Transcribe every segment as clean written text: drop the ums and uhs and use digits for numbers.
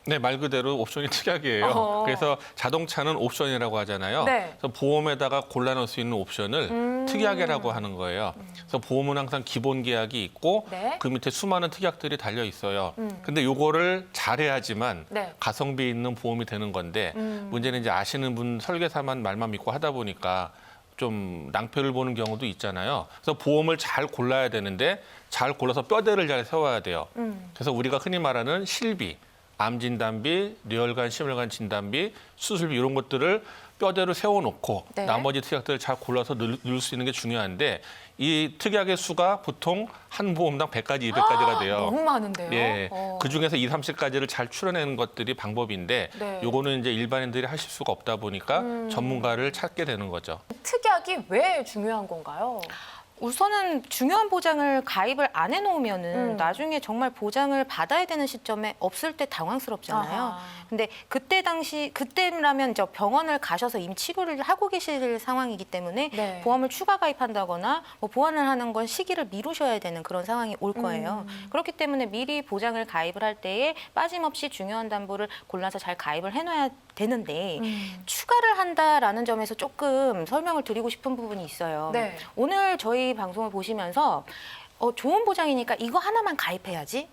네, 말 그대로 옵션이 특약이에요. 그래서 자동차는 옵션이라고 하잖아요. 네. 그래서 보험에다가 골라넣을 수 있는 옵션을 특약이라고 하는 거예요. 그래서 보험은 항상 기본 계약이 있고 네. 그 밑에 수많은 특약들이 달려 있어요. 근데 요거를 잘해야지만 네. 가성비 있는 보험이 되는 건데 문제는 이제 아시는 분 설계사만 말만 믿고 하다 보니까 좀 낭패를 보는 경우도 있잖아요. 그래서 보험을 잘 골라야 되는데 잘 골라서 뼈대를 잘 세워야 돼요. 그래서 우리가 흔히 말하는 실비, 암 진단비, 뇌혈관, 심혈관 진단비, 수술비 이런 것들을 뼈대로 세워놓고 네. 나머지 특약들을 잘 골라서 넣을 수 있는 게 중요한데 이 특약의 수가 보통 한 보험당 100가지, 200가지가 돼요. 너무 많은데요. 예, 그중에서 2, 30가지를 잘 추려내는 것들이 방법인데 네. 요거는 이제 일반인들이 하실 수가 없다 보니까 전문가를 찾게 되는 거죠. 특약이 왜 중요한 건가요? 우선은 중요한 보장을 가입을 안 해놓으면은 나중에 정말 보장을 받아야 되는 시점에 없을 때 당황스럽잖아요. 아하. 근데 그때라면 저 병원을 가셔서 이미 치료를 하고 계실 상황이기 때문에 네. 보험을 추가 가입한다거나 뭐 보완을 하는 건 시기를 미루셔야 되는 그런 상황이 올 거예요. 그렇기 때문에 미리 보장을 가입을 할 때에 빠짐없이 중요한 담보를 골라서 잘 가입을 해놔야 되는데 추가를 한다라는 점에서 조금 설명을 드리고 싶은 부분이 있어요. 네. 오늘 저희 방송을 보시면서 좋은 보장이니까 이거 하나만 가입해야지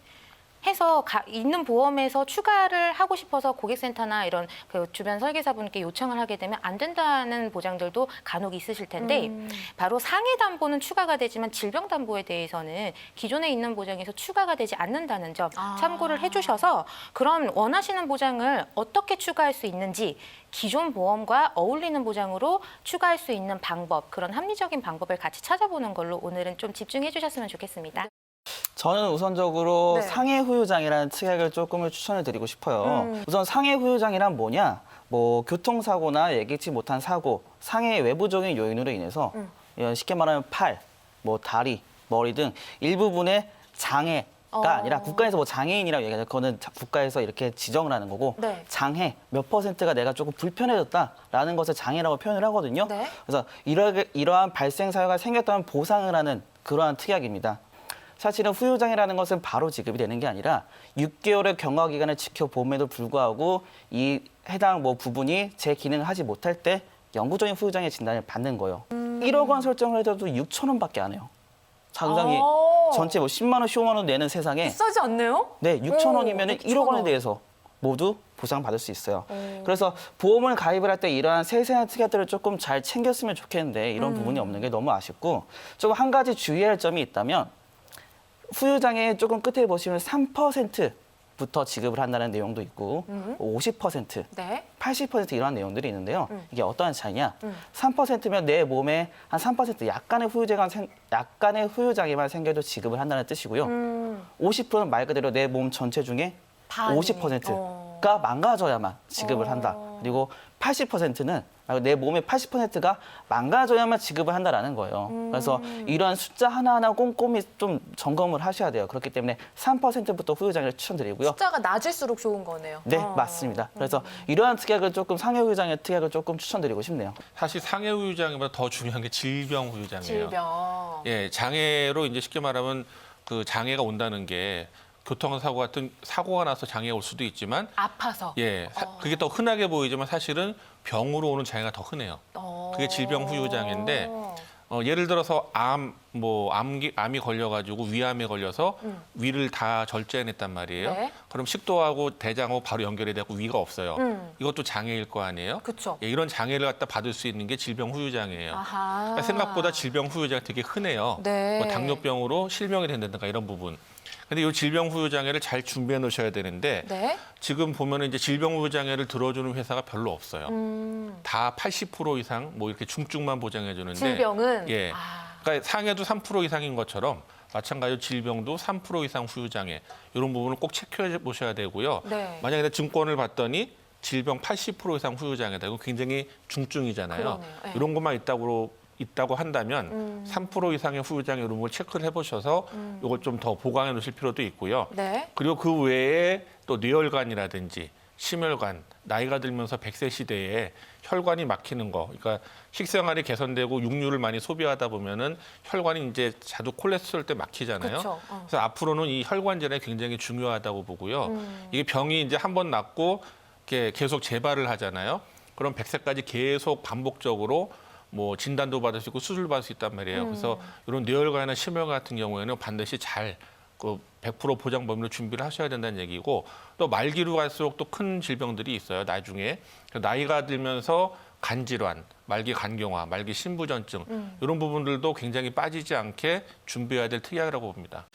해서 있는 보험에서 추가를 하고 싶어서 고객센터나 이런 그 주변 설계사분께 요청을 하게 되면 안 된다는 보장들도 간혹 있으실 텐데 바로 상해 담보는 추가가 되지만 질병 담보에 대해서는 기존에 있는 보장에서 추가가 되지 않는다는 점 참고를 해주셔서 그럼 원하시는 보장을 어떻게 추가할 수 있는지 기존 보험과 어울리는 보장으로 추가할 수 있는 방법, 그런 합리적인 방법을 같이 찾아보는 걸로 오늘은 좀 집중해 주셨으면 좋겠습니다. 저는 우선적으로 네. 상해 후유장이라는 특약을 조금을 추천을 드리고 싶어요. 우선 상해 후유장이란 뭐냐? 뭐 교통사고나 예기치 못한 사고, 상해의 외부적인 요인으로 인해서 쉽게 말하면 팔, 뭐 다리, 머리 등 일부분의 장애가 아니라 국가에서 뭐 장애인이라고 얘기하죠. 그거는 국가에서 이렇게 지정을 하는 거고 네. 장애 몇 %가 내가 조금 불편해졌다라는 것을 장애라고 표현을 하거든요. 네. 그래서 이러한 발생 사유가 생겼다면 보상을 하는 그러한 특약입니다. 사실은 후유장애라는 것은 바로 지급이 되는 게 아니라 6개월의 경과 기간을 지켜봄에도 불구하고 이 해당 뭐 부분이 제 기능을 하지 못할 때 영구적인 후유장애 진단을 받는 거예요. 1억 원 설정을 해도 6천 원밖에 안 해요. 자동장이 전체 뭐 10만 원, 15만 원 내는 세상에 비싸지 않네요? 네, 6천 원이면 6천 1억 원에 원. 대해서 모두 보상받을 수 있어요. 그래서 보험을 가입을 할 때 이러한 세세한 특약들을 조금 잘 챙겼으면 좋겠는데 이런 부분이 없는 게 너무 아쉽고 조금 한 가지 주의해야 할 점이 있다면 후유장애 조금 끝에 보시면 3%부터 지급을 한다는 내용도 있고 50%, 네. 80% 이러한 내용들이 있는데요. 이게 어떠한 차이냐? 3%면 내 몸에 한 3% 약간의 후유장애만 생겨도 지급을 한다는 뜻이고요. 50%는 말 그대로 내 몸 전체 중에 반이. 50%가 망가져야만 지급을 한다. 그리고 80%는 내 몸의 80%가 망가져야만 지급을 한다라는 거예요. 그래서 이러한 숫자 하나하나 꼼꼼히 좀 점검을 하셔야 돼요. 그렇기 때문에 3%부터 후유장애를 추천드리고요. 숫자가 낮을수록 좋은 거네요. 네, 맞습니다. 그래서 이러한 특약을 조금 상해 후유장애 특약을 조금 추천드리고 싶네요. 사실 상해 후유장애보다 더 중요한 게 질병 후유장애예요. 질병. 예, 장애로 이제 쉽게 말하면 그 장애가 온다는 게 교통사고 같은 사고가 나서 장애가 올 수도 있지만 아파서. 예, 그게 더 흔하게 보이지만 사실은 병으로 오는 장애가 더 흔해요. 그게 질병 후유장애인데 예를 들어서 암이 걸려가지고 위암에 걸려서 위를 다 절제해냈단 말이에요. 네. 그럼 식도하고 대장하고 바로 연결이 되고 위가 없어요. 이것도 장애일 거 아니에요? 그쵸. 예, 이런 장애를 갖다 받을 수 있는 게 질병 후유장애예요. 아하. 그러니까 생각보다 질병 후유장애가 되게 흔해요. 네. 뭐 당뇨병으로 실명이 된다든가 이런 부분. 근데 이 질병 후유장애를 잘 준비해 놓으셔야 되는데 네. 지금 보면은 이제 질병 후유장애를 들어주는 회사가 별로 없어요. 다 80% 이상 뭐 이렇게 중증만 보장해 주는데 질병은? 예. 그러니까 상해도 3% 이상인 것처럼 마찬가지로 질병도 3% 이상 후유장애 이런 부분을 꼭 체크해 보셔야 되고요. 네. 만약에 증권을 봤더니 질병 80% 이상 후유장애다. 이거 굉장히 중증이잖아요. 그러네요. 네. 이런 것만 있다고 한다면 3% 이상의 후유장애 이런 걸 체크를 해보셔서 이걸 좀 더 보강해 놓으실 필요도 있고요. 네. 그리고 그 외에 또 뇌혈관이라든지 심혈관, 나이가 들면서 100세 시대에 혈관이 막히는 거, 그러니까 식생활이 개선되고 육류를 많이 소비하다 보면은 혈관이 이제 자주 콜레스테롤 때 막히잖아요. 그쵸. 그래서 앞으로는 이 혈관 질환이 굉장히 중요하다고 보고요. 이게 병이 이제 한 번 났고 이렇게 계속 재발을 하잖아요. 그럼 100세까지 계속 반복적으로 뭐 진단도 받을 수 있고 수술 받을 수 있단 말이에요. 그래서 이런 뇌혈관이나 심혈관 같은 경우에는 반드시 잘 그 100% 보장 범위로 준비를 하셔야 된다는 얘기고 또 말기로 갈수록 또 큰 질병들이 있어요. 나중에 나이가 들면서 간 질환, 말기 간경화, 말기 신부전증 이런 부분들도 굉장히 빠지지 않게 준비해야 될 특약이라고 봅니다.